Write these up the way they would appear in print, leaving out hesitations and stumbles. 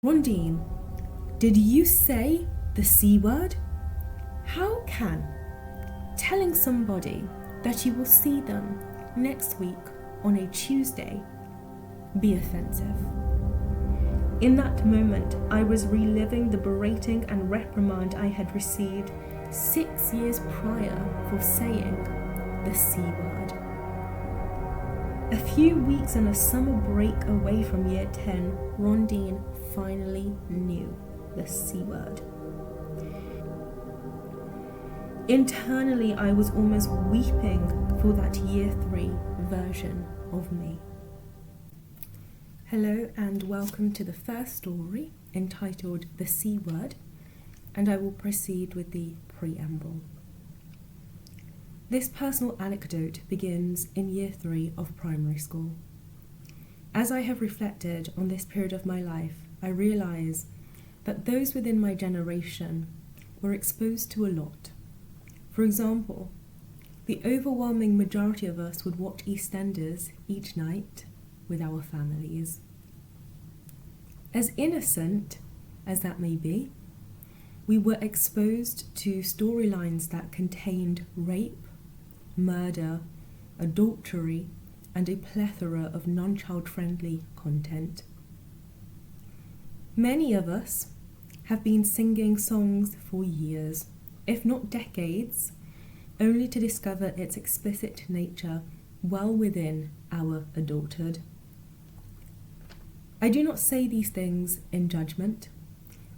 Rondine, did you say the C word? How can telling somebody that you will see them next week on a Tuesday be offensive? In that moment, I was reliving the berating and reprimand I had received 6 years prior for saying the C word. A few weeks and a summer break away from year 10, Rondine finally knew the C word. Internally, I was almost weeping for that year 3 version of me. Hello and welcome to the first story entitled The C Word, and I will proceed with the preamble. This personal anecdote begins in year 3 of primary school. As I have reflected on this period of my life, I realise that those within my generation were exposed to a lot. For example, the overwhelming majority of us would watch EastEnders each night with our families. As innocent as that may be, we were exposed to storylines that contained rape, murder, adultery, and a plethora of non-child-friendly content. Many of us have been singing songs for years, if not decades, only to discover its explicit nature well within our adulthood. I do not say these things in judgment.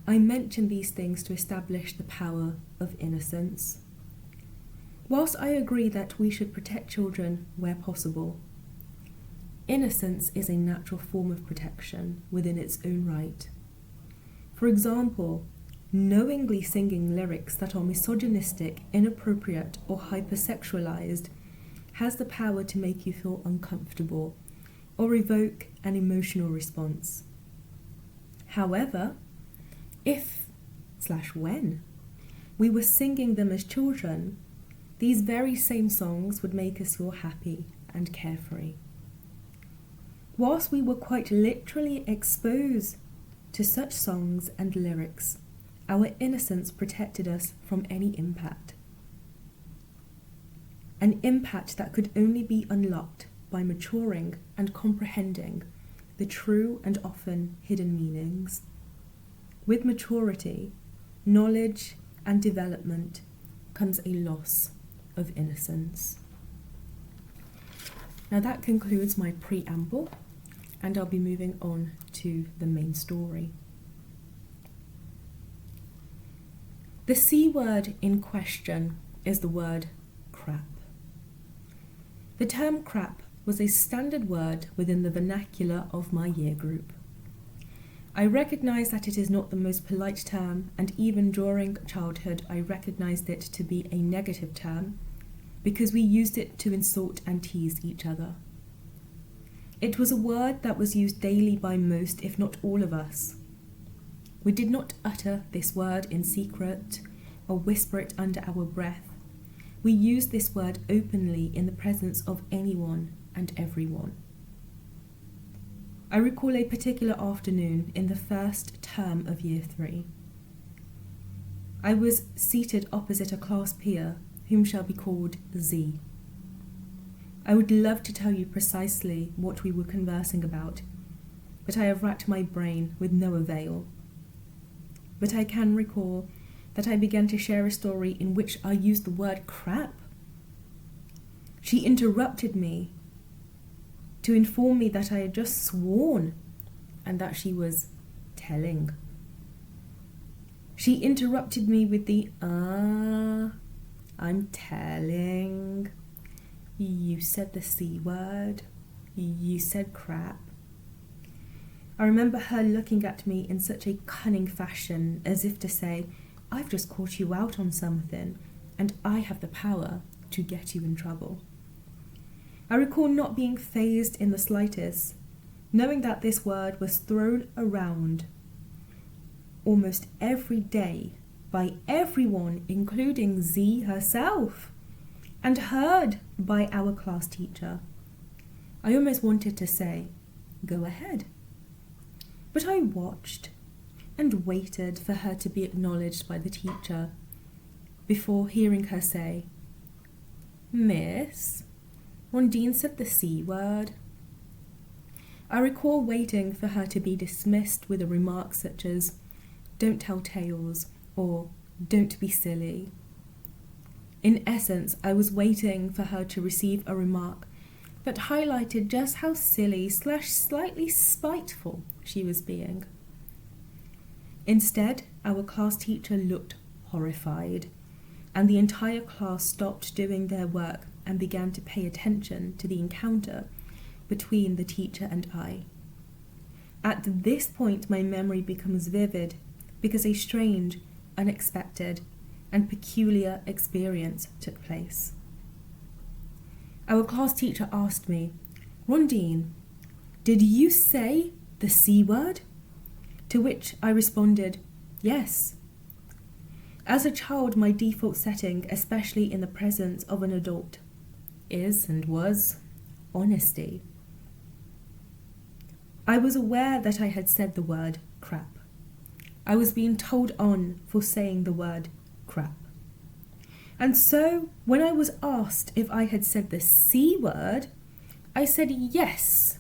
I mention these things to establish the power of innocence. Whilst I agree that we should protect children where possible, innocence is a natural form of protection within its own right. For example, knowingly singing lyrics that are misogynistic, inappropriate, or hypersexualized has the power to make you feel uncomfortable or evoke an emotional response. However, if/when we were singing them as children, these very same songs would make us feel happy and carefree. Whilst we were quite literally exposed to such songs and lyrics, our innocence protected us from any impact. An impact that could only be unlocked by maturing and comprehending the true and often hidden meanings. With maturity, knowledge, and development comes a loss of innocence. Now that concludes my preamble, and I'll be moving on to the main story. The C word in question is the word crap. The term crap was a standard word within the vernacular of my year group. I recognise that it is not the most polite term, and even during childhood I recognised it to be a negative term because we used it to insult and tease each other. It was a word that was used daily by most, if not all of us. We did not utter this word in secret or whisper it under our breath. We used this word openly in the presence of anyone and everyone. I recall a particular afternoon in the first term of year 3. I was seated opposite a class peer whom shall be called Z. I would love to tell you precisely what we were conversing about, but I have racked my brain with no avail. But I can recall that I began to share a story in which I used the word crap. She interrupted me to inform me that I had just sworn and that she was telling. She interrupted me with the, I'm telling. You said the C word. You said crap. I remember her looking at me in such a cunning fashion, as if to say, I've just caught you out on something, and I have the power to get you in trouble. I recall not being fazed in the slightest, knowing that this word was thrown around almost every day by everyone, including Z herself, and heard by our class teacher. I almost wanted to say, go ahead. But I watched and waited for her to be acknowledged by the teacher before hearing her say, "Miss, Rondine said the C word." I recall waiting for her to be dismissed with a remark such as, "Don't tell tales," or "Don't be silly." In essence, I was waiting for her to receive a remark that highlighted just how silly/slightly spiteful she was being. Instead, our class teacher looked horrified, and the entire class stopped doing their work and began to pay attention to the encounter between the teacher and I. At this point, my memory becomes vivid because a strange, unexpected, and peculiar experience took place. Our class teacher asked me, "Rondine, did you say the C word?" To which I responded, "Yes." As a child, my default setting, especially in the presence of an adult, is and was honesty. I was aware that I had said the word crap. I was being told on for saying the word crap. And so, when I was asked if I had said the C word, I said yes.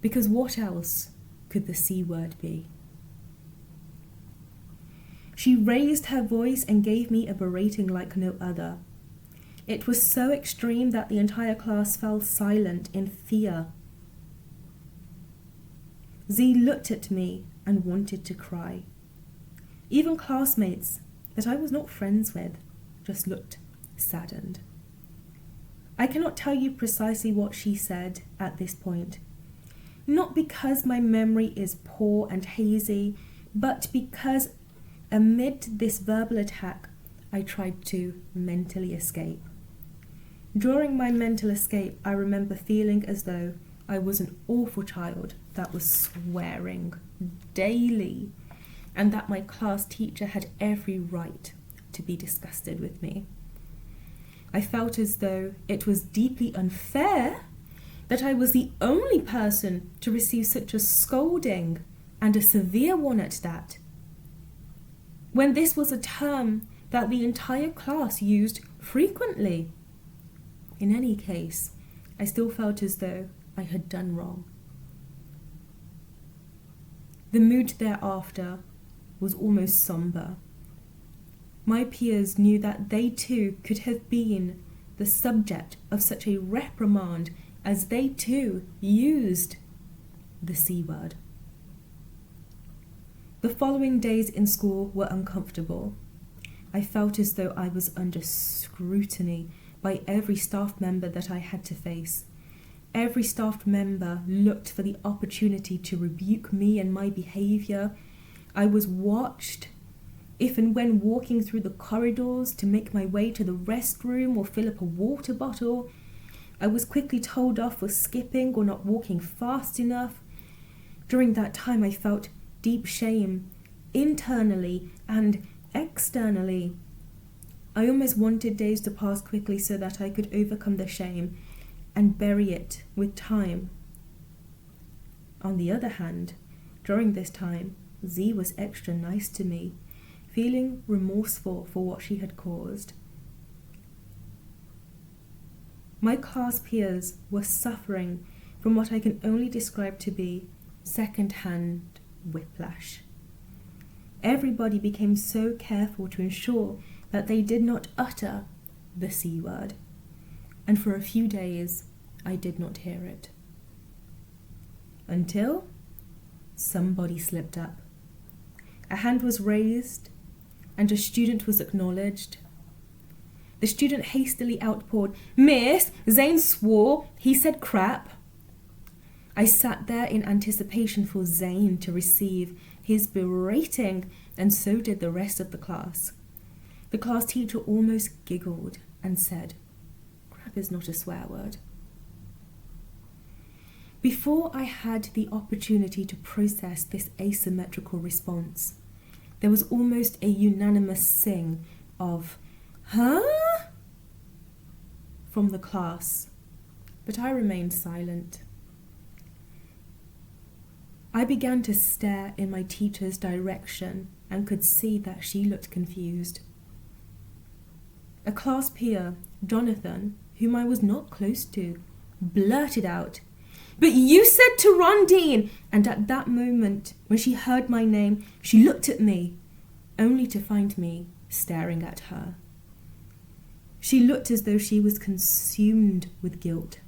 Because what else could the C word be? She raised her voice and gave me a berating like no other. It was so extreme that the entire class fell silent in fear. Z looked at me and wanted to cry. Even classmates that I was not friends with just looked saddened. I cannot tell you precisely what she said at this point, not because my memory is poor and hazy, but because amid this verbal attack, I tried to mentally escape. During my mental escape, I remember feeling as though I was an awful child that was swearing daily, and that my class teacher had every right to be disgusted with me. I felt as though it was deeply unfair that I was the only person to receive such a scolding, and a severe one at that, when this was a term that the entire class used frequently. In any case, I still felt as though I had done wrong. The mood thereafter was almost somber. My peers knew that they too could have been the subject of such a reprimand, as they too used the C word. The following days in school were uncomfortable. I felt as though I was under scrutiny by every staff member that I had to face. Every staff member looked for the opportunity to rebuke me and my behaviour. I was watched if and when walking through the corridors to make my way to the restroom or fill up a water bottle. I was quickly told off for skipping or not walking fast enough. During that time, I felt deep shame, internally and externally. I almost wanted days to pass quickly so that I could overcome the shame and bury it with time. On the other hand, during this time, Z was extra nice to me, feeling remorseful for what she had caused. My class peers were suffering from what I can only describe to be second-hand whiplash. Everybody became so careful to ensure that they did not utter the C word, and for a few days I did not hear it. Until somebody slipped up. A hand was raised and a student was acknowledged. The student hastily outpoured, "Miss, Zane swore, he said crap." I sat there in anticipation for Zane to receive his berating, and so did the rest of the class. The class teacher almost giggled and said, "Crap is not a swear word." Before I had the opportunity to process this asymmetrical response, there was almost a unanimous sing of, "Huh?" from the class, but I remained silent. I began to stare in my teacher's direction and could see that she looked confused. A class peer, Jonathan, whom I was not close to, blurted out, "But you said to Rondine!" And at that moment, when she heard my name, she looked at me, only to find me staring at her. She looked as though she was consumed with guilt.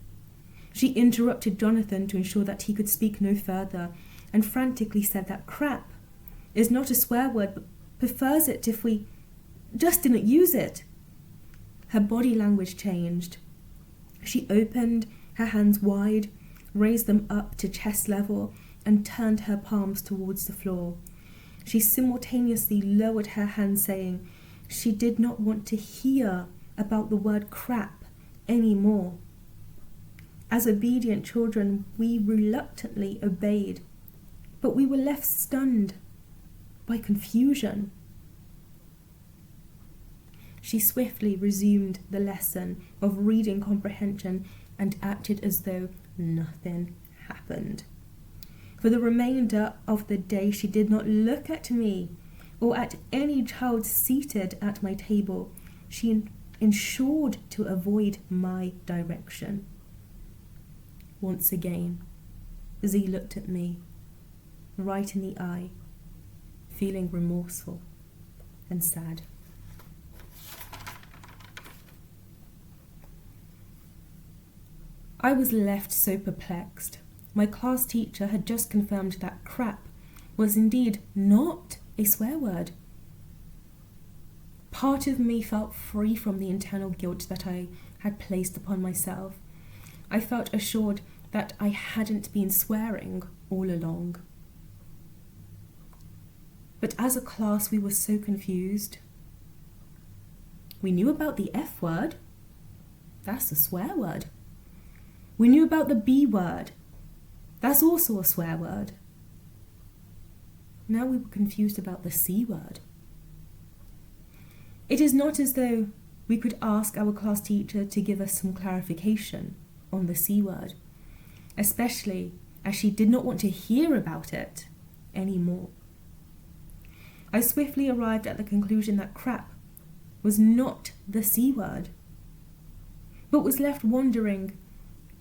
She interrupted Jonathan to ensure that he could speak no further, and frantically said that crap is not a swear word, but prefers it if we just didn't use it. Her body language changed. She opened her hands wide, raised them up to chest level, and turned her palms towards the floor. She simultaneously lowered her hands, saying she did not want to hear about the word crap anymore. As obedient children, we reluctantly obeyed, but we were left stunned by confusion. She swiftly resumed the lesson of reading comprehension and acted as though nothing happened. For the remainder of the day, she did not look at me or at any child seated at my table. She ensured to avoid my direction. Once again, Z looked at me, right in the eye, feeling remorseful and sad. I was left so perplexed. My class teacher had just confirmed that crap was indeed not a swear word. Part of me felt free from the internal guilt that I had placed upon myself. I felt assured that I hadn't been swearing all along. But as a class, we were so confused. We knew about the F word. That's a swear word. We knew about the B word. That's also a swear word. Now we were confused about the C word. It is not as though we could ask our class teacher to give us some clarification on the C word, especially as she did not want to hear about it anymore. I swiftly arrived at the conclusion that crap was not the C word, but was left wondering,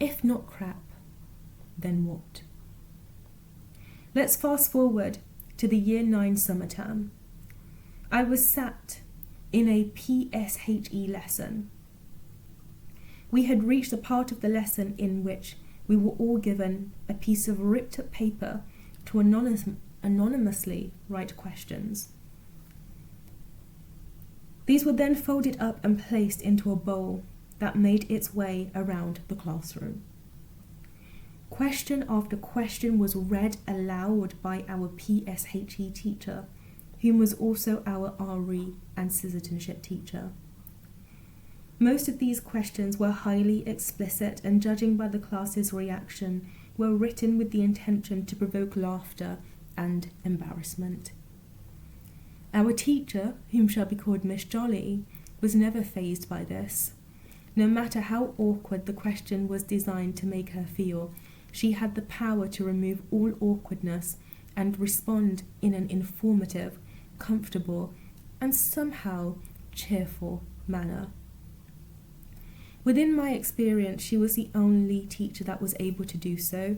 if not crap, then what? Let's fast forward to the Year 9 summer term. I was sat in a PSHE lesson. We had reached the part of the lesson in which we were all given a piece of ripped up paper to anonymously write questions. These were then folded up and placed into a bowl that made its way around the classroom. Question after question was read aloud by our PSHE teacher, whom was also our RE and citizenship teacher. Most of these questions were highly explicit and, judging by the class's reaction, were written with the intention to provoke laughter and embarrassment. Our teacher, whom shall be called Miss Jolly, was never fazed by this. No matter how awkward the question was designed to make her feel, she had the power to remove all awkwardness and respond in an informative, comfortable, and somehow cheerful manner. Within my experience, she was the only teacher that was able to do so.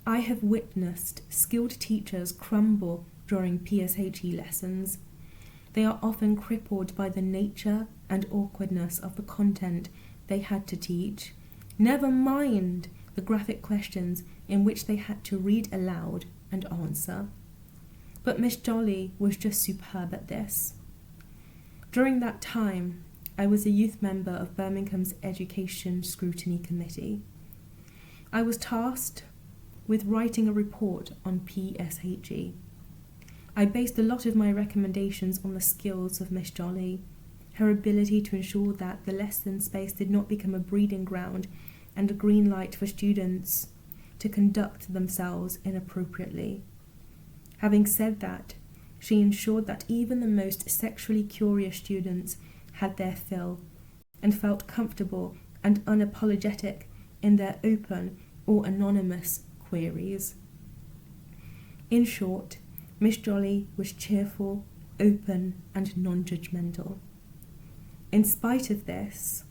I have witnessed skilled teachers crumble during PSHE lessons. They are often crippled by the nature and awkwardness of the content they had to teach, never mind the graphic questions in which they had to read aloud and answer. But Miss Jolly was just superb at this. During that time, I was a youth member of Birmingham's Education Scrutiny Committee. I was tasked with writing a report on PSHE. I based a lot of my recommendations on the skills of Miss Jolly, her ability to ensure that the lesson space did not become a breeding ground and a green light for students to conduct themselves inappropriately. Having said that, she ensured that even the most sexually curious students had their fill and felt comfortable and unapologetic in their open or anonymous queries. In short, Miss Jolly was cheerful, open, and non-judgmental. In spite of this,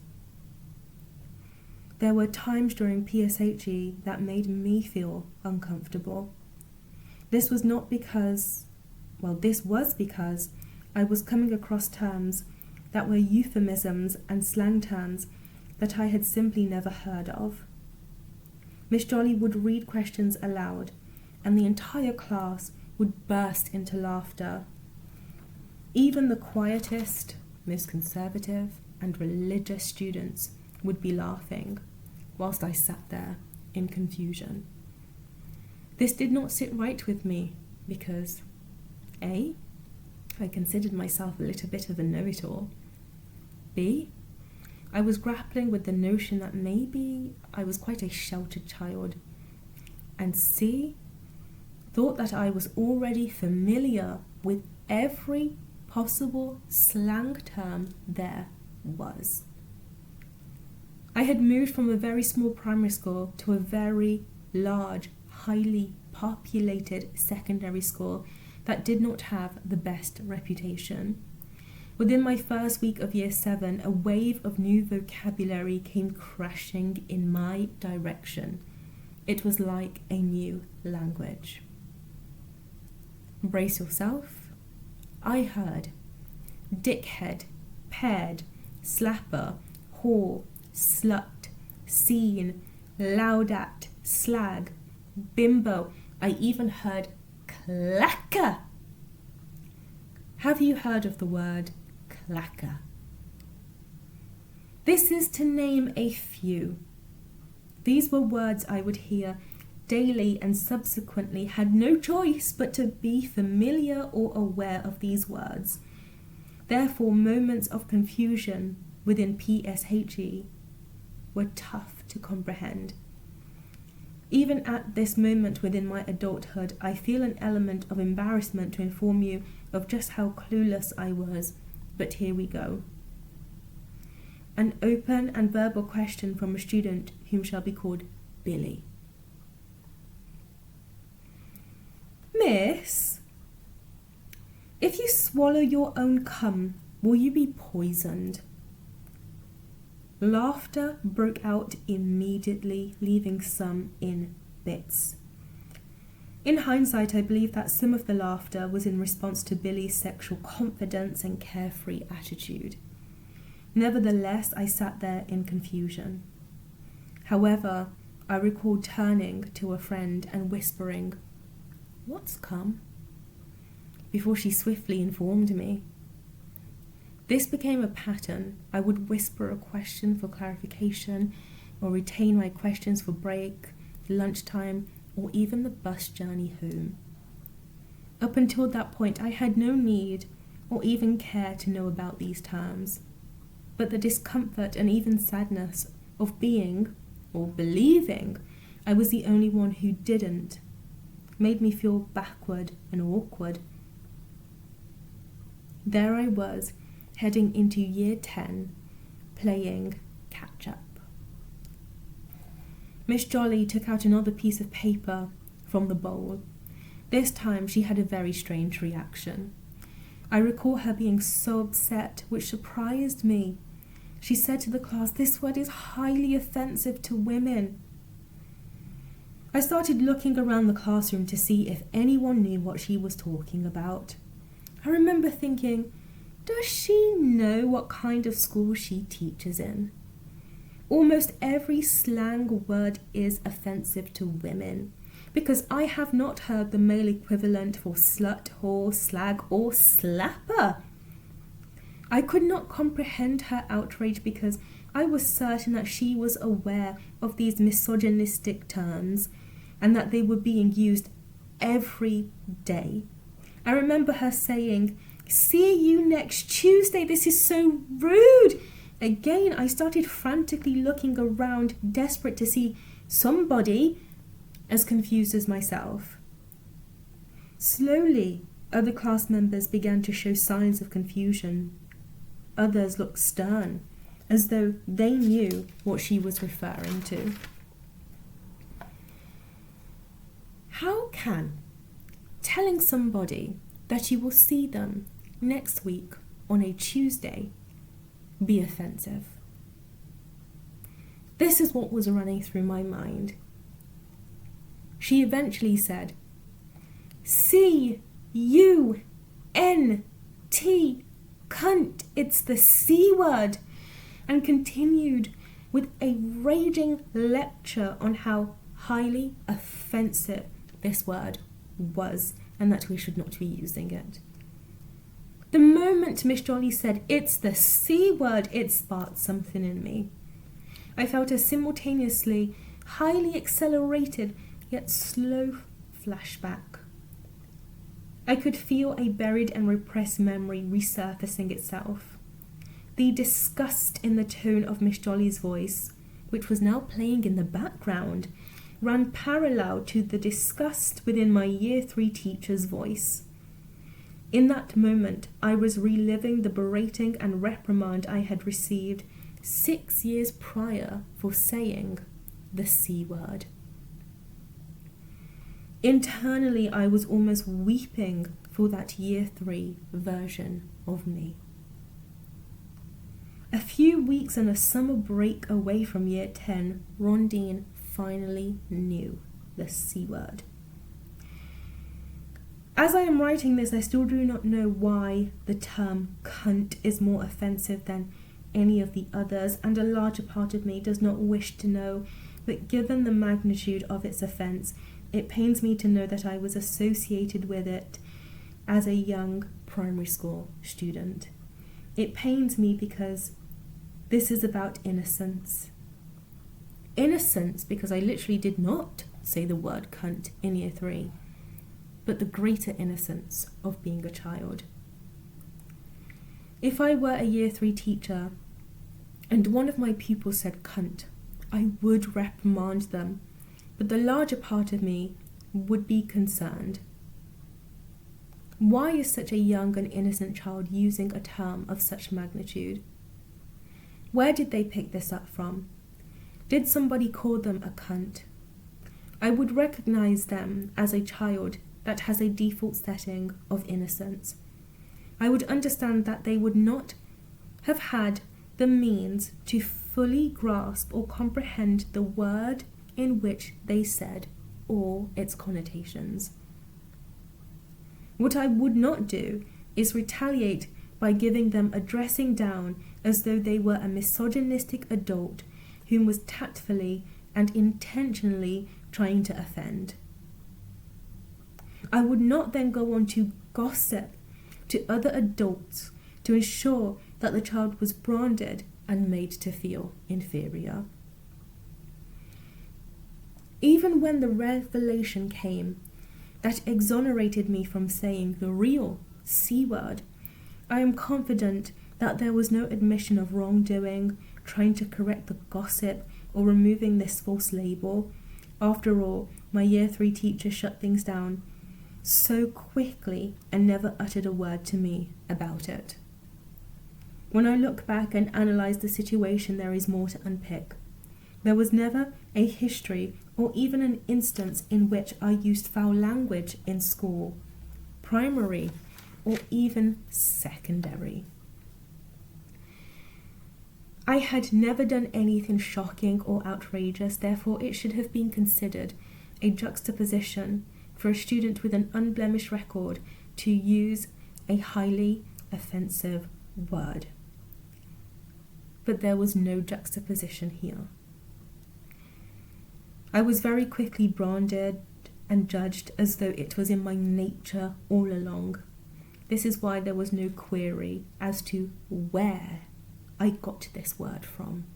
there were times during PSHE that made me feel uncomfortable. This was because I was coming across terms that were euphemisms and slang terms that I had simply never heard of. Miss Jolly would read questions aloud, and the entire class would burst into laughter. Even the quietest, most conservative, and religious students would be laughing, whilst I sat there in confusion. This did not sit right with me because A, I considered myself a little bit of a know-it-all. B, I was grappling with the notion that maybe I was quite a sheltered child. And C, thought that I was already familiar with every possible slang term there was. I had moved from a very small primary school to a very large, highly populated secondary school that did not have the best reputation. Within my first week of year 7, a wave of new vocabulary came crashing in my direction. It was like a new language. Brace yourself. I heard dickhead, paired, slapper, whore, slut, scene, loud at, slag, bimbo. I even heard clacker. Have you heard of the word clacker? This is to name a few. These were words I would hear daily and subsequently had no choice but to be familiar or aware of these words. Therefore, moments of confusion within PSHE were tough to comprehend. Even at this moment within my adulthood, I feel an element of embarrassment to inform you of just how clueless I was, but here we go. An open and verbal question from a student whom shall be called Billy. Miss, if you swallow your own cum, will you be poisoned? Laughter broke out immediately, leaving some in bits. In hindsight, I believe that some of the laughter was in response to Billy's sexual confidence and carefree attitude. Nevertheless, I sat there in confusion. However, I recall turning to a friend and whispering, "What's cum?" before she swiftly informed me. This became a pattern. I would whisper a question for clarification or retain my questions for break, lunchtime, or even the bus journey home. Up until that point, I had no need or even care to know about these terms. But the discomfort and even sadness of being, or believing, I was the only one who didn't, made me feel backward and awkward. There I was, heading into year 10, playing catch-up. Miss Jolly took out another piece of paper from the bowl. This time she had a very strange reaction. I recall her being so upset, which surprised me. She said to the class, "This word is highly offensive to women." I started looking around the classroom to see if anyone knew what she was talking about. I remember thinking, does she know what kind of school she teaches in? Almost every slang word is offensive to women, because I have not heard the male equivalent for slut, whore, slag, or slapper. I could not comprehend her outrage because I was certain that she was aware of these misogynistic terms and that they were being used every day. I remember her saying, "See you next Tuesday, this is so rude." Again, I started frantically looking around, desperate to see somebody as confused as myself. Slowly, other class members began to show signs of confusion. Others looked stern, as though they knew what she was referring to. How can telling somebody that you will see them next week on a Tuesday be offensive? This is what was running through my mind. She eventually said, C-U-N-T, cunt, it's the C word, and continued with a raging lecture on how highly offensive this word was and that we should not be using it. The moment Miss Jolly said, it's the C word, it sparked something in me. I felt a simultaneously highly accelerated yet slow flashback. I could feel a buried and repressed memory resurfacing itself. The disgust in the tone of Miss Jolly's voice, which was now playing in the background, ran parallel to the disgust within my Year 3 teacher's voice. In that moment, I was reliving the berating and reprimand I had received 6 years prior for saying the C word. Internally, I was almost weeping for that Year 3 version of me. A few weeks and a summer break away from Year 10, Rondine finally knew the C word. As I am writing this, I still do not know why the term cunt is more offensive than any of the others, and a larger part of me does not wish to know, but given the magnitude of its offence, it pains me to know that I was associated with it as a young primary school student. It pains me because this is about innocence. Innocence because I literally did not say the word cunt in Year 3, but the greater innocence of being a child. If I were a Year 3 teacher and one of my pupils said cunt, I would reprimand them, but the larger part of me would be concerned. Why is such a young and innocent child using a term of such magnitude? Where did they pick this up from? Did somebody call them a cunt? I would recognize them as a child that has a default setting of innocence. I would understand that they would not have had the means to fully grasp or comprehend the word in which they said all its connotations. What I would not do is retaliate by giving them a dressing down as though they were a misogynistic adult whom was tactfully and intentionally trying to offend. I would not then go on to gossip to other adults to ensure that the child was branded and made to feel inferior. Even when the revelation came that exonerated me from saying the real C word, I am confident that there was no admission of wrongdoing, trying to correct the gossip, or removing this false label. After all, my Year 3 teacher shut things down so quickly and never uttered a word to me about it. When I look back and analyse the situation, there is more to unpick. There was never a history or even an instance in which I used foul language in school, primary, or even secondary. I had never done anything shocking or outrageous, therefore it should have been considered a juxtaposition for a student with an unblemished record to use a highly offensive word. But there was no juxtaposition here. I was very quickly branded and judged as though it was in my nature all along. This is why there was no query as to where I got this word from,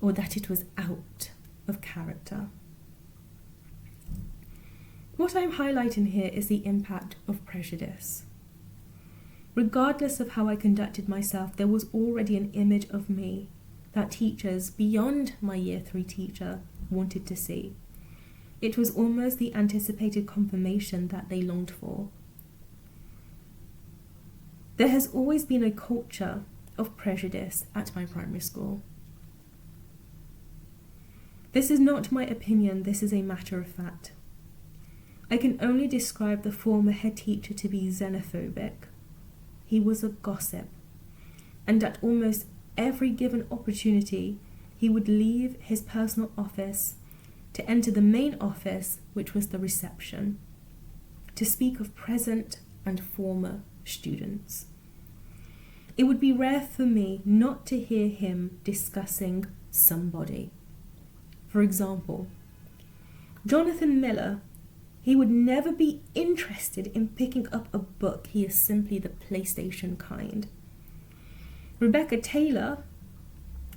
or that it was out of character. What I'm highlighting here is the impact of prejudice. Regardless of how I conducted myself, there was already an image of me that teachers beyond my Year 3 teacher wanted to see. It was almost the anticipated confirmation that they longed for. There has always been a culture of prejudice at my primary school. This is not my opinion, this is a matter of fact. I can only describe the former head teacher to be xenophobic. He was a gossip, and at almost every given opportunity, he would leave his personal office to enter the main office, which was the reception, to speak of present and former students. It would be rare for me not to hear him discussing somebody. For example, Jonathan Miller, he would never be interested in picking up a book. He is simply the PlayStation kind. Rebecca Taylor,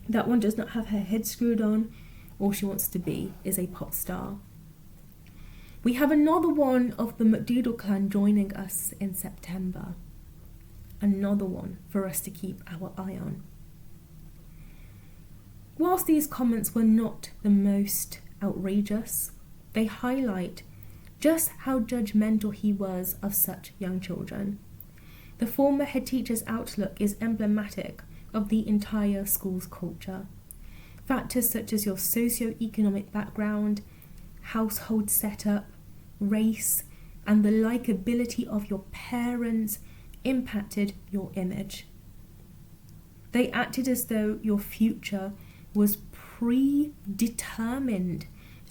that one does not have her head screwed on. All she wants to be is a pop star. We have another one of the McDoodle clan joining us in September. Another one for us to keep our eye on. Whilst these comments were not the most outrageous, they highlight just how judgmental he was of such young children. The former head teacher's outlook is emblematic of the entire school's culture. Factors such as your socio-economic background, household setup, race, and the likability of your parents impacted your image. They acted as though your future was predetermined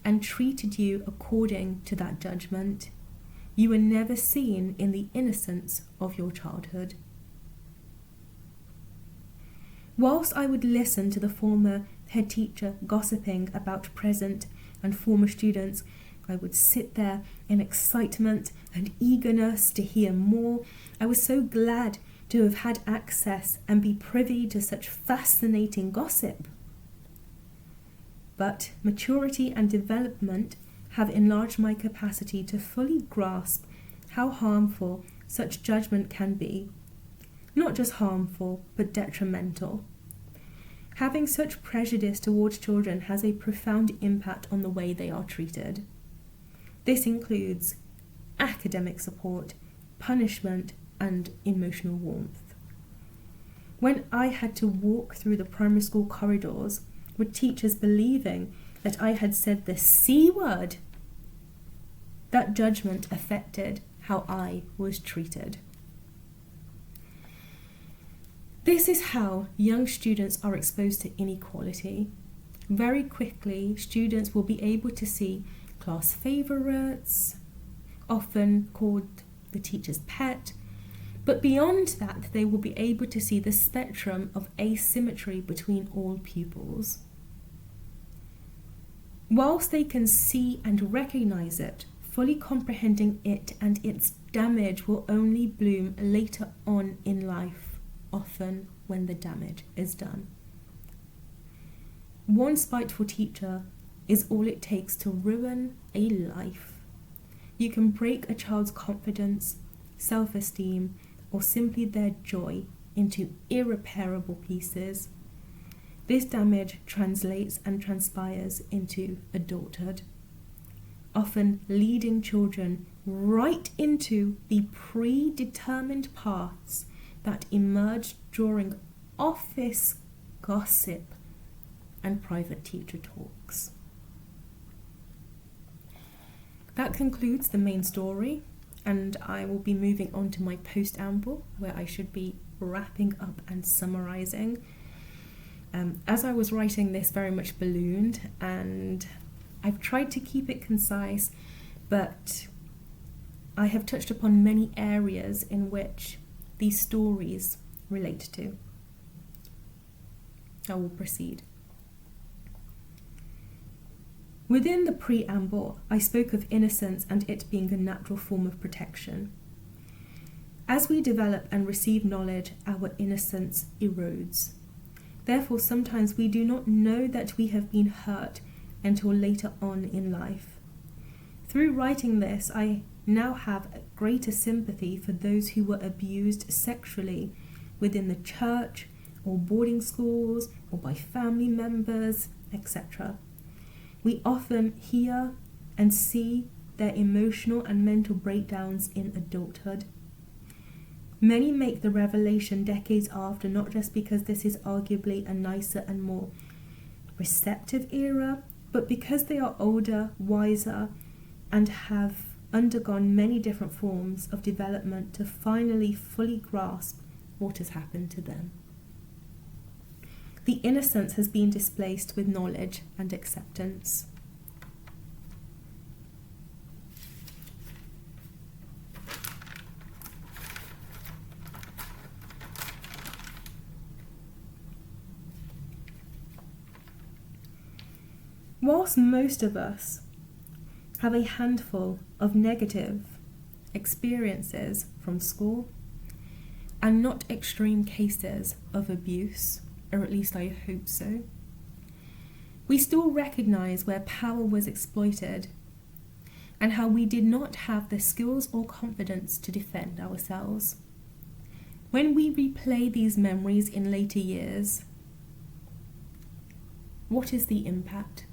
and treated you according to that judgment. You were never seen in the innocence of your childhood. Whilst I would listen to the former head teacher gossiping about present and former students, I would sit there in excitement and eagerness to hear more. I was so glad to have had access and be privy to such fascinating gossip. But maturity and development have enlarged my capacity to fully grasp how harmful such judgment can be. Not just harmful, but detrimental. Having such prejudice towards children has a profound impact on the way they are treated. This includes academic support, punishment, and emotional warmth. When I had to walk through the primary school corridors with teachers believing that I had said the C word, that judgment affected how I was treated. This is how young students are exposed to inequality. Very quickly, students will be able to see class favourites, often called the teacher's pet, but beyond that, they will be able to see the spectrum of asymmetry between all pupils. Whilst they can see and recognise it, fully comprehending it and its damage will only bloom later on in life, often when the damage is done. One spiteful teacher is all it takes to ruin a life. You can break a child's confidence, self-esteem, or simply their joy into irreparable pieces. This damage translates and transpires into adulthood, often leading children right into the predetermined paths that emerge during office gossip and private teacher talks. That concludes the main story, and I will be moving on to my post-amble, where I should be wrapping up and summarising. As I was writing this, very much ballooned, and I've tried to keep it concise, but I have touched upon many areas in which these stories relate to. I will proceed. Within the preamble, I spoke of innocence and it being a natural form of protection. As we develop and receive knowledge, our innocence erodes. Therefore, sometimes we do not know that we have been hurt until later on in life. Through writing this, I now have a greater sympathy for those who were abused sexually within the church or boarding schools or by family members, etc. We often hear and see their emotional and mental breakdowns in adulthood. Many make the revelation decades after, not just because this is arguably a nicer and more receptive era, but because they are older, wiser, and have undergone many different forms of development to finally fully grasp what has happened to them. The innocence has been displaced with knowledge and acceptance. Whilst most of us have a handful of negative experiences from school and not extreme cases of abuse, or at least I hope so, we still recognise where power was exploited and how we did not have the skills or confidence to defend ourselves. When we replay these memories in later years, what is the impact?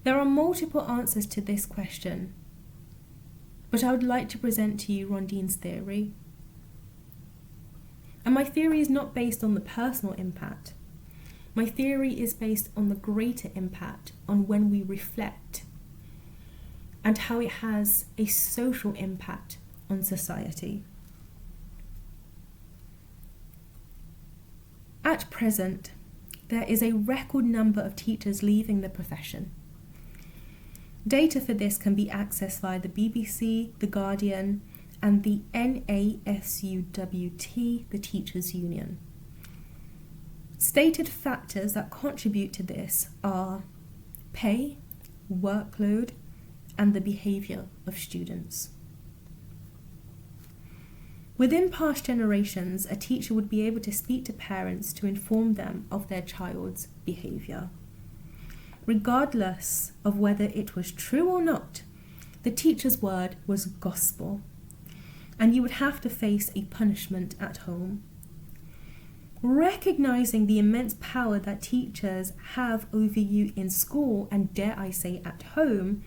There are multiple answers to this question, but I would like to present to you Rondine's theory. And my theory is not based on the personal impact. My theory is based on the greater impact on when we reflect and how it has a social impact on society. At present, there is a record number of teachers leaving the profession. Data for this can be accessed via the BBC, The Guardian, and the NASUWT, the Teachers' Union. Stated factors that contribute to this are pay, workload, and the behaviour of students. Within past generations, a teacher would be able to speak to parents to inform them of their child's behaviour. Regardless of whether it was true or not, the teacher's word was gospel, and you would have to face a punishment at home. Recognizing the immense power that teachers have over you in school, and dare I say at home,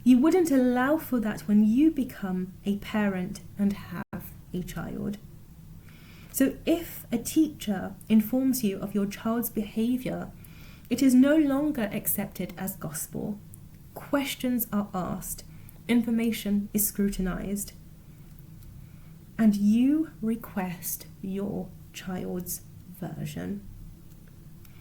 you wouldn't allow for that when you become a parent and have a child. So if a teacher informs you of your child's behaviour, it is no longer accepted as gospel. Questions are asked, information is scrutinized, and you request your child's version.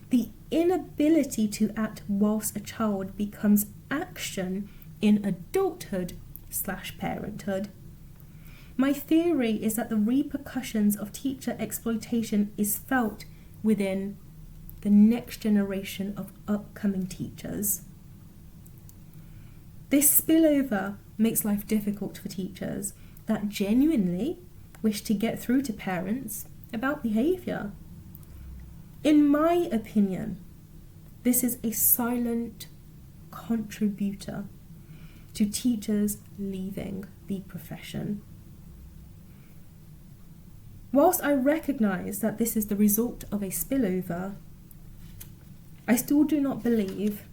The inability to act whilst a child becomes action in adulthood/parenthood. My theory is that the repercussions of teacher exploitation is felt within the next generation of upcoming teachers. This spillover makes life difficult for teachers that genuinely wish to get through to parents about behaviour. In my opinion, this is a silent contributor to teachers leaving the profession. Whilst I recognise that this is the result of a spillover, I still do not believe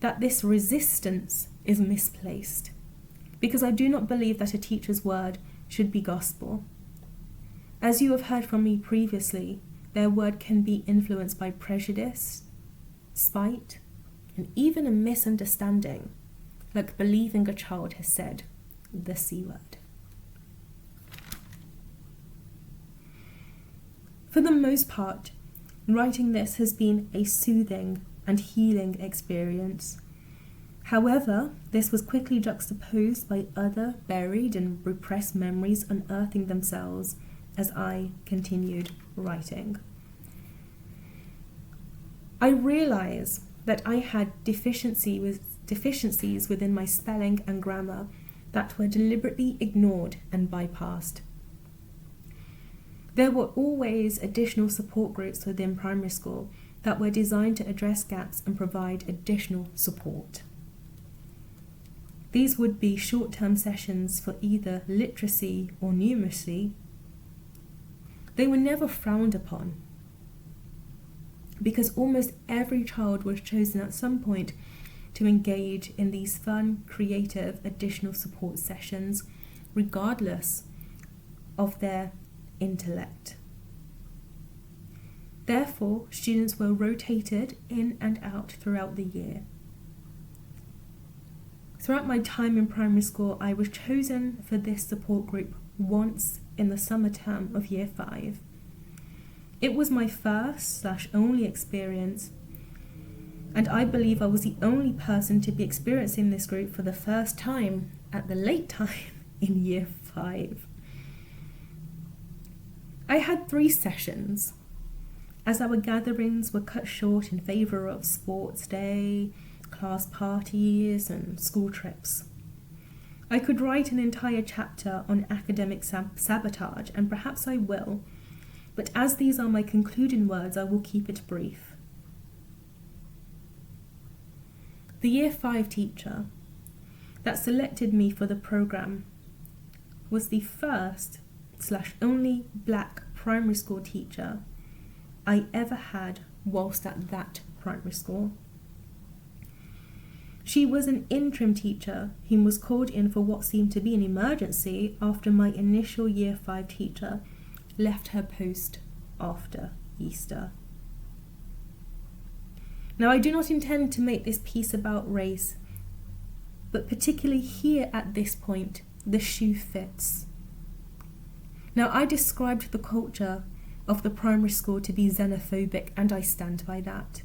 that this resistance is misplaced, because I do not believe that a teacher's word should be gospel. As you have heard from me previously, their word can be influenced by prejudice, spite, and even a misunderstanding, like believing a child has said the C word. For the most part, writing this has been a soothing and healing experience. However, this was quickly juxtaposed by other buried and repressed memories unearthing themselves as I continued writing. I realize that I had deficiencies within my spelling and grammar that were deliberately ignored and bypassed. There were always additional support groups within primary school that were designed to address gaps and provide additional support. These would be short-term sessions for either literacy or numeracy. They were never frowned upon because almost every child was chosen at some point to engage in these fun, creative, additional support sessions, regardless of their intellect. Therefore, students were rotated in and out throughout the year. Throughout my time in primary school, I was chosen for this support group once in the summer term of year 5. It was my first/only experience, and I believe I was the only person to be experiencing this group for the first time at the late time in year 5. I had 3 sessions, as our gatherings were cut short in favour of sports day, class parties and school trips. I could write an entire chapter on academic sabotage, and perhaps I will, but as these are my concluding words, I will keep it brief. The year 5 teacher that selected me for the programme was the first/only black primary school teacher I ever had whilst at that primary school. She was an interim teacher whom was called in for what seemed to be an emergency after my initial year 5 teacher left her post after Easter. Now, I do not intend to make this piece about race, but particularly here at this point, the shoe fits. Now, I described the culture of the primary school to be xenophobic, and I stand by that.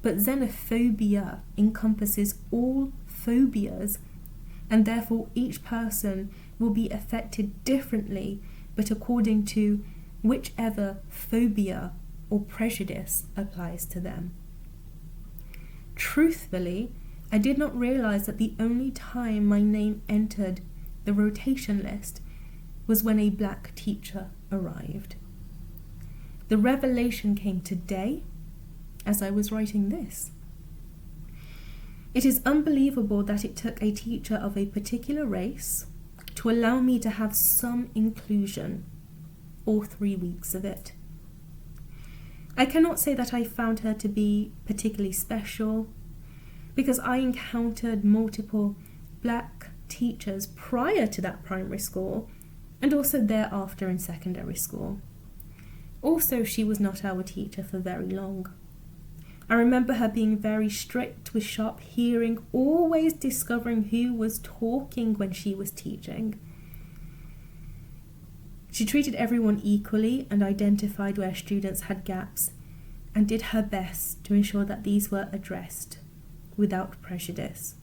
But xenophobia encompasses all phobias, and therefore each person will be affected differently, but according to whichever phobia or prejudice applies to them. Truthfully, I did not realise that the only time my name entered the rotation list was when a black teacher arrived. The revelation came today as I was writing this. It is unbelievable that it took a teacher of a particular race to allow me to have some inclusion, all 3 weeks of it. I cannot say that I found her to be particularly special, because I encountered multiple black teachers prior to that primary school and also thereafter in secondary school. Also, she was not our teacher for very long. I remember her being very strict with sharp hearing, always discovering who was talking when she was teaching. She treated everyone equally and identified where students had gaps and did her best to ensure that these were addressed without prejudice.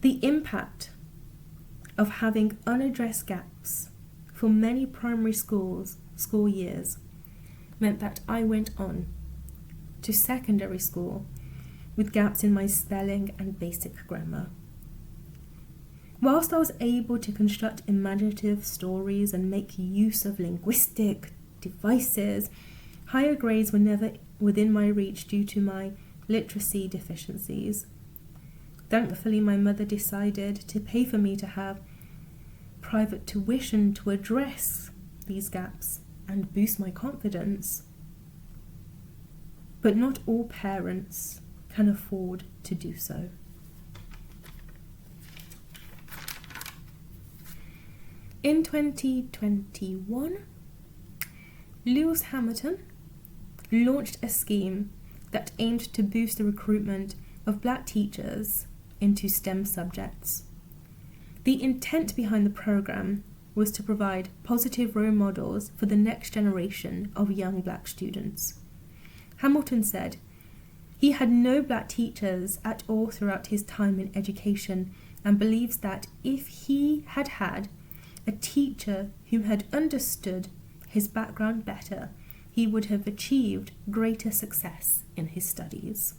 The impact of having unaddressed gaps for many primary school years meant that I went on to secondary school with gaps in my spelling and basic grammar. Whilst I was able to construct imaginative stories and make use of linguistic devices, higher grades were never within my reach due to my literacy deficiencies. Thankfully, my mother decided to pay for me to have private tuition to address these gaps and boost my confidence. But not all parents can afford to do so. In 2021, Lewis Hamilton launched a scheme that aimed to boost the recruitment of black teachers into STEM subjects. The intent behind the programme was to provide positive role models for the next generation of young black students. Hamilton said he had no black teachers at all throughout his time in education and believes that if he had had a teacher who had understood his background better, he would have achieved greater success in his studies.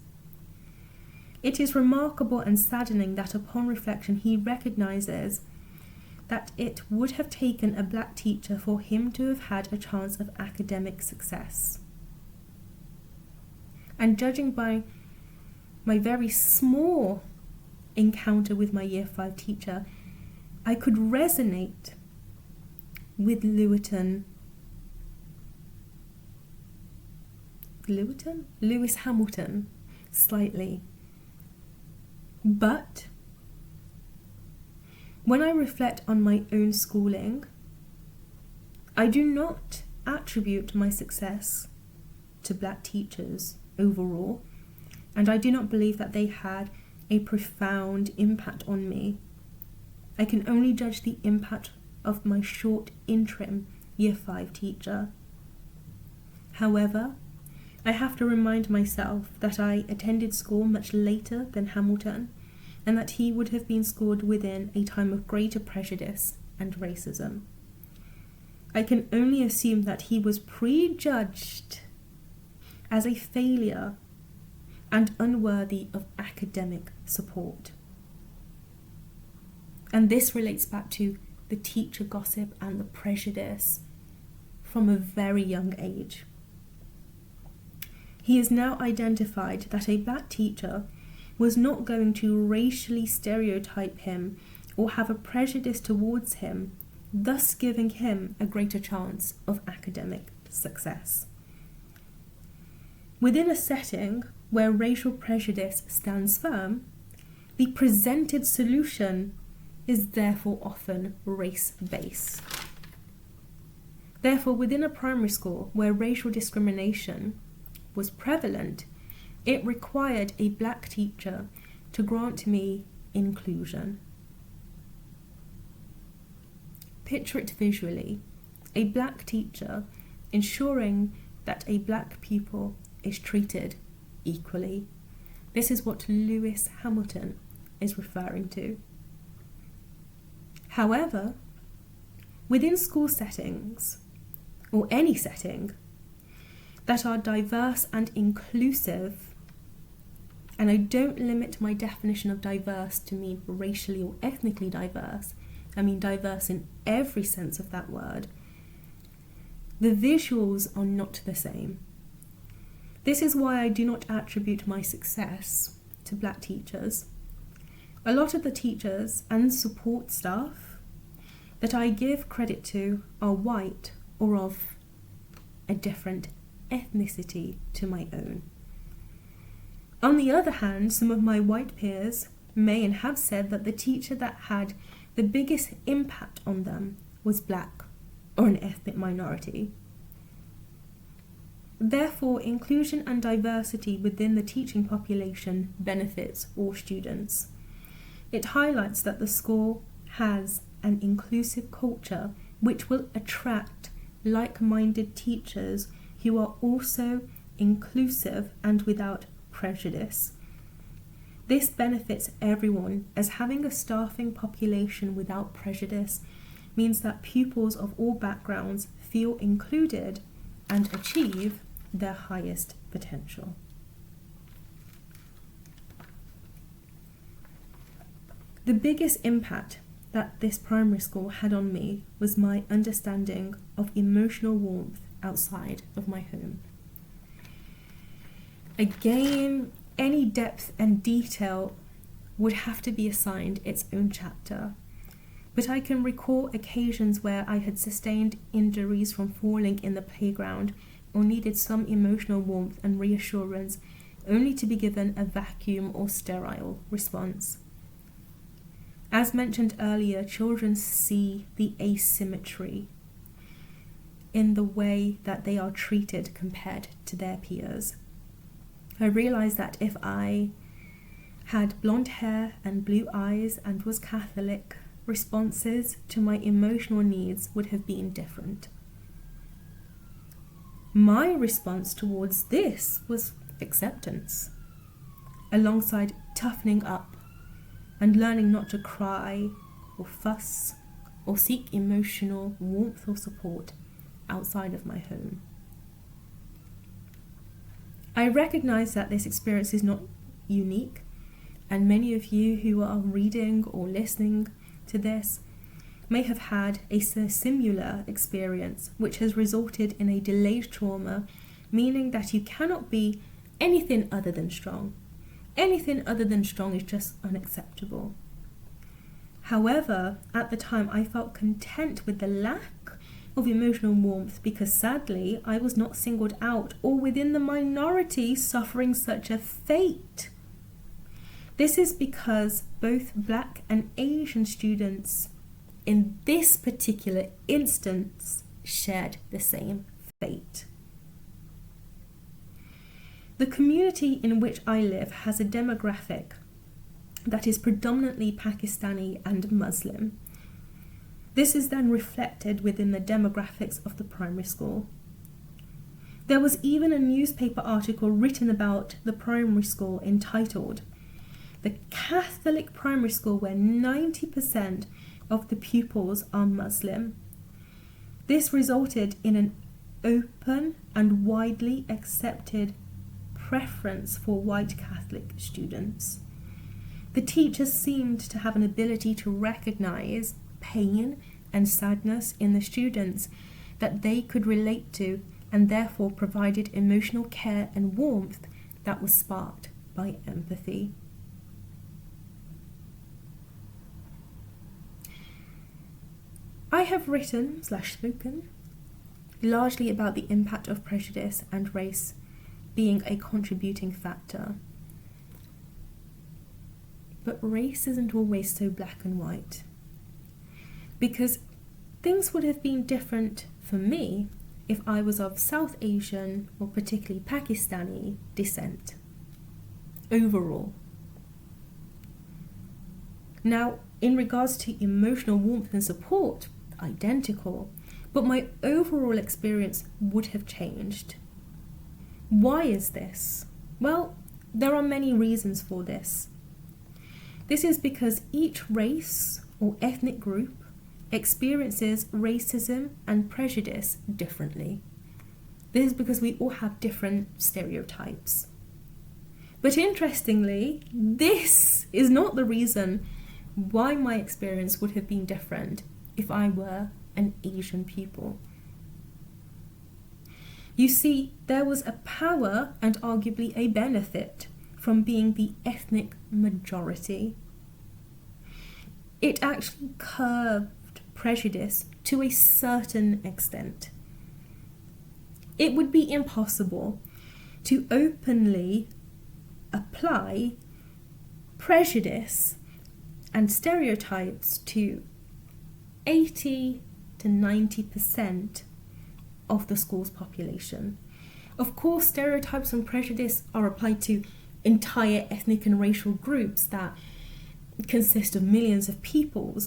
It is remarkable and saddening that upon reflection he recognises that it would have taken a black teacher for him to have had a chance of academic success. And judging by my very small encounter with my year 5 teacher, I could resonate with Lewis Hamilton slightly. But when I reflect on my own schooling, I do not attribute my success to black teachers overall. and I do not believe that they had a profound impact on me. I can only judge the impact of my short interim Year 5 teacher. However, I have to remind myself that I attended school much later than Hamilton, and that he would have been schooled within a time of greater prejudice and racism. I can only assume that he was prejudged as a failure and unworthy of academic support. And this relates back to the teacher gossip and the prejudice from a very young age. He has now identified that a black teacher was not going to racially stereotype him or have a prejudice towards him, thus giving him a greater chance of academic success. Within a setting where racial prejudice stands firm, the presented solution is therefore often race-based. Therefore, within a primary school where racial discrimination was prevalent, it required a black teacher to grant me inclusion. Picture it visually, a black teacher ensuring that a black pupil is treated equally. This is what Lewis Hamilton is referring to. However, within school settings, or any setting, that are diverse and inclusive, and I don't limit my definition of diverse to mean racially or ethnically diverse, I mean diverse in every sense of that word, the visuals are not the same. This is why I do not attribute my success to black teachers. A lot of the teachers and support staff that I give credit to are white or of a different ethnicity to my own. On the other hand, some of my white peers may and have said that the teacher that had the biggest impact on them was black or an ethnic minority. Therefore, inclusion and diversity within the teaching population benefits all students. It highlights that the school has an inclusive culture which will attract like-minded teachers who are also inclusive and without prejudice. This benefits everyone, as having a staffing population without prejudice means that pupils of all backgrounds feel included and achieve their highest potential. The biggest impact that this primary school had on me was my understanding of emotional warmth outside of my home. Again, any depth and detail would have to be assigned its own chapter, but I can recall occasions where I had sustained injuries from falling in the playground or needed some emotional warmth and reassurance, only to be given a vacuum or sterile response. As mentioned earlier, children see the asymmetry in the way that they are treated compared to their peers. I realised that if I had blonde hair and blue eyes and was Catholic, responses to my emotional needs would have been different. My response towards this was acceptance, alongside toughening up and learning not to cry or fuss or seek emotional warmth or support outside of my home. I recognise that this experience is not unique, and many of you who are reading or listening to this may have had a similar experience, which has resulted in a delayed trauma, meaning that you cannot be anything other than strong. Anything other than strong is just unacceptable. However, at the time I felt content with the lack of emotional warmth because sadly I was not singled out or within the minority suffering such a fate. This is because both Black and Asian students in this particular instance shared the same fate. The community in which I live has a demographic that is predominantly Pakistani and Muslim. This is then reflected within the demographics of the primary school. There was even a newspaper article written about the primary school entitled "The Catholic Primary School Where 90% of the Pupils Are Muslim." This resulted in an open and widely accepted preference for white Catholic students. The teachers seemed to have an ability to recognize pain and sadness in the students that they could relate to, and therefore provided emotional care and warmth that was sparked by empathy. I have written/spoken largely about the impact of prejudice and race being a contributing factor. But race isn't always so black and white, because things would have been different for me if I was of South Asian or particularly Pakistani descent overall. Now, in regards to emotional warmth and support, identical, but my overall experience would have changed. Why is this? Well, there are many reasons for this. This is because each race or ethnic group experiences racism and prejudice differently. This is because we all have different stereotypes. But interestingly, this is not the reason why my experience would have been different if I were an Asian pupil. You see, there was a power and arguably a benefit from being the ethnic majority. It actually curbed prejudice to a certain extent. It would be impossible to openly apply prejudice and stereotypes to 80 to 90% of the school's population. Of course, stereotypes and prejudice are applied to entire ethnic and racial groups that consist of millions of people.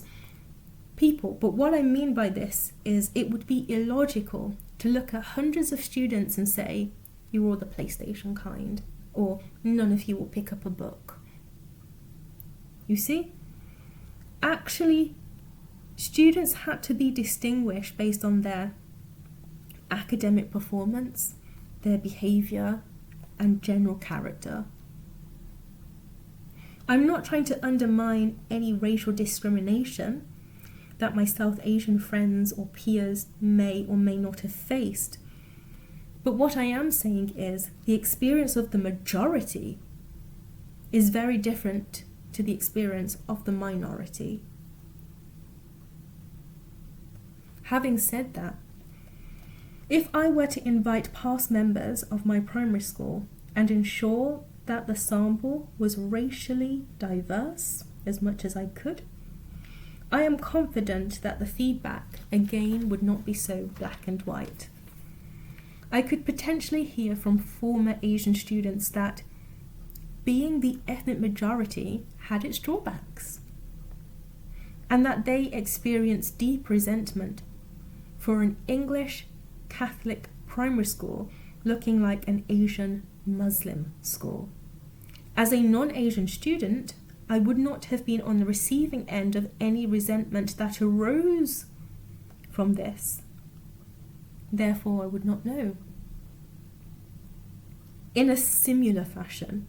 But what I mean by this is it would be illogical to look at hundreds of students and say, you're all the PlayStation kind, or none of you will pick up a book. You see? Actually, students had to be distinguished based on their academic performance, their behaviour, and general character. I'm not trying to undermine any racial discrimination that my South Asian friends or peers may or may not have faced. But what I am saying is the experience of the majority is very different to the experience of the minority. Having said that, if I were to invite past members of my primary school and ensure that the sample was racially diverse as much as I could, I am confident that the feedback again would not be so black and white. I could potentially hear from former Asian students that being the ethnic majority had its drawbacks, and that they experienced deep resentment for an English Catholic primary school looking like an Asian Muslim school. As a non-Asian student, I would not have been on the receiving end of any resentment that arose from this. Therefore, I would not know. In a similar fashion,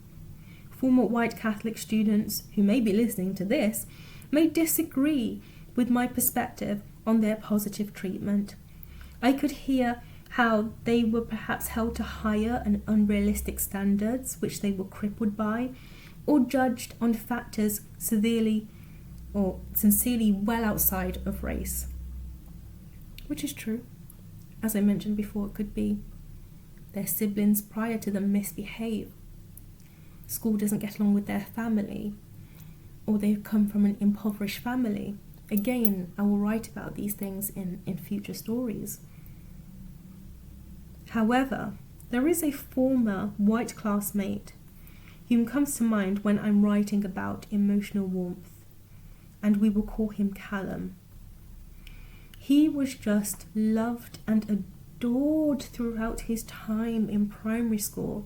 former white Catholic students who may be listening to this may disagree with my perspective on their positive treatment. I could hear how they were perhaps held to higher and unrealistic standards which they were crippled by, or judged on factors severely or sincerely well outside of race. Which is true. As I mentioned before, it could be their siblings prior to them misbehave, school doesn't get along with their family, or they've come from an impoverished family. Again, I will write about these things in future stories. However, There is a former white classmate whom comes to mind when I'm writing about emotional warmth, and we will call him Callum. He was just loved and adored throughout his time in primary school.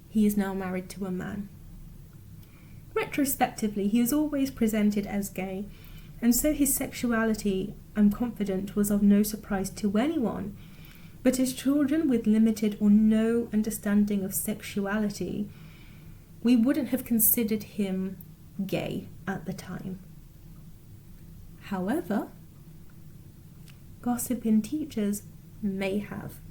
He is now married to a man. Retrospectively, he is always presented as gay, and so his sexuality, I'm confident, was of no surprise to anyone. But as children with limited or no understanding of sexuality, we wouldn't have considered him gay at the time. However, gossiping teachers may have,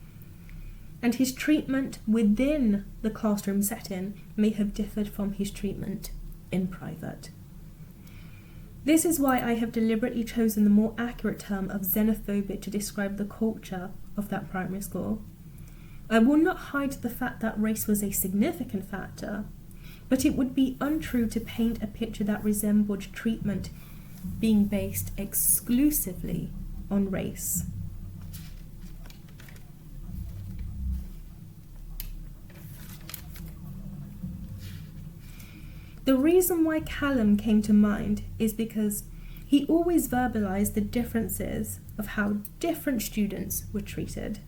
and his treatment within the classroom setting may have differed from his treatment in private. This is why I have deliberately chosen the more accurate term of xenophobic to describe the culture of that primary school. I will not hide the fact that race was a significant factor, but it would be untrue to paint a picture that resembled treatment being based exclusively on race. The reason why Callum came to mind is because he always verbalized the differences of how different students were treated.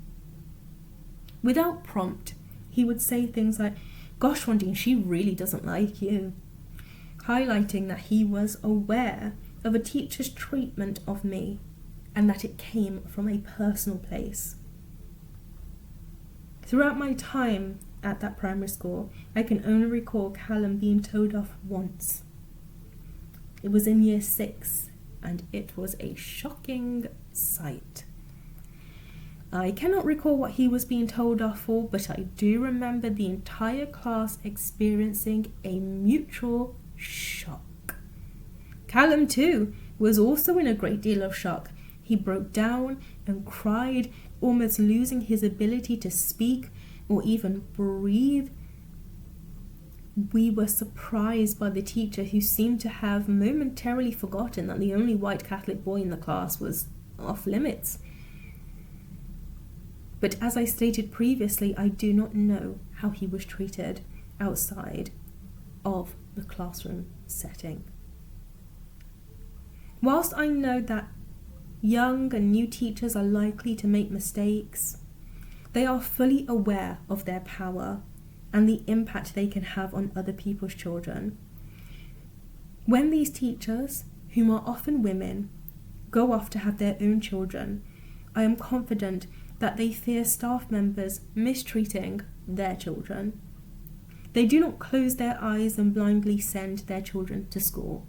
Without prompt, he would say things like, "Gosh, Rondine, she really doesn't like you," highlighting that he was aware of a teacher's treatment of me and that it came from a personal place. Throughout my time at that primary school, I can only recall Callum being told off once. It was in year 6, and it was a shocking sight. I cannot recall what he was being told off for, but I do remember the entire class experiencing a mutual shock. Callum, too, was also in a great deal of shock. He broke down and cried, almost losing his ability to speak or even breathe. We were surprised by the teacher, who seemed to have momentarily forgotten that the only white Catholic boy in the class was off limits. But as I stated previously, I do not know how he was treated outside of the classroom setting. Whilst I know that young and new teachers are likely to make mistakes, they are fully aware of their power and the impact they can have on other people's children. When these teachers, whom are often women, go off to have their own children, I am confident that they fear staff members mistreating their children. They do not close their eyes and blindly send their children to school.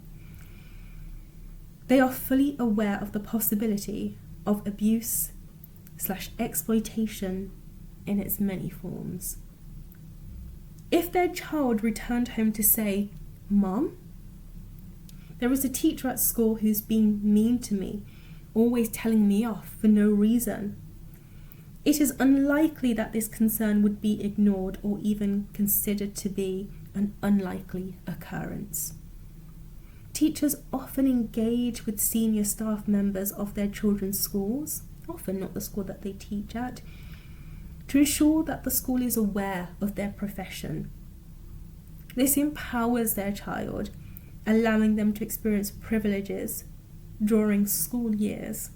They are fully aware of the possibility of abuse/exploitation in its many forms. If their child returned home to say, "Mom, there is a teacher at school who's being mean to me, always telling me off for no reason," it is unlikely that this concern would be ignored or even considered to be an unlikely occurrence. Teachers often engage with senior staff members of their children's schools, often not the school that they teach at, to ensure that the school is aware of their profession. This empowers their child, allowing them to experience privileges during school years.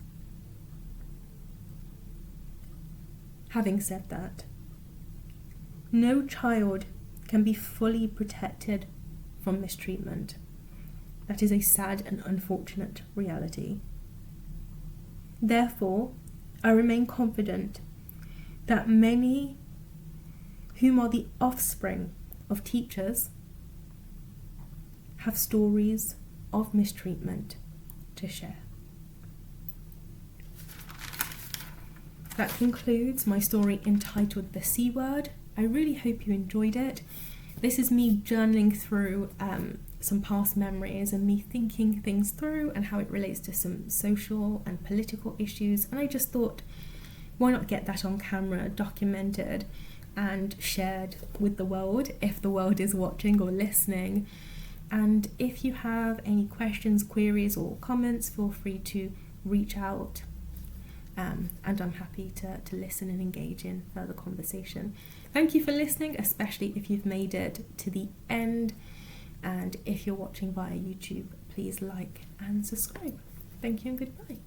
Having said that, no child can be fully protected from mistreatment. That is a sad and unfortunate reality. Therefore, I remain confident that many whom are the offspring of teachers have stories of mistreatment to share. That concludes my story entitled The C Word. I really hope you enjoyed it. This is me journaling through some past memories and me thinking things through and how it relates to some social and political issues, and I just thought, why not get that on camera, documented and shared with the world, if the world is watching or listening. And if you have any questions, queries or comments, feel free to reach out. and I'm happy to listen and engage in further conversation. Thank you for listening, especially if you've made it to the end. And if you're watching via YouTube, please like and subscribe. Thank you and goodbye.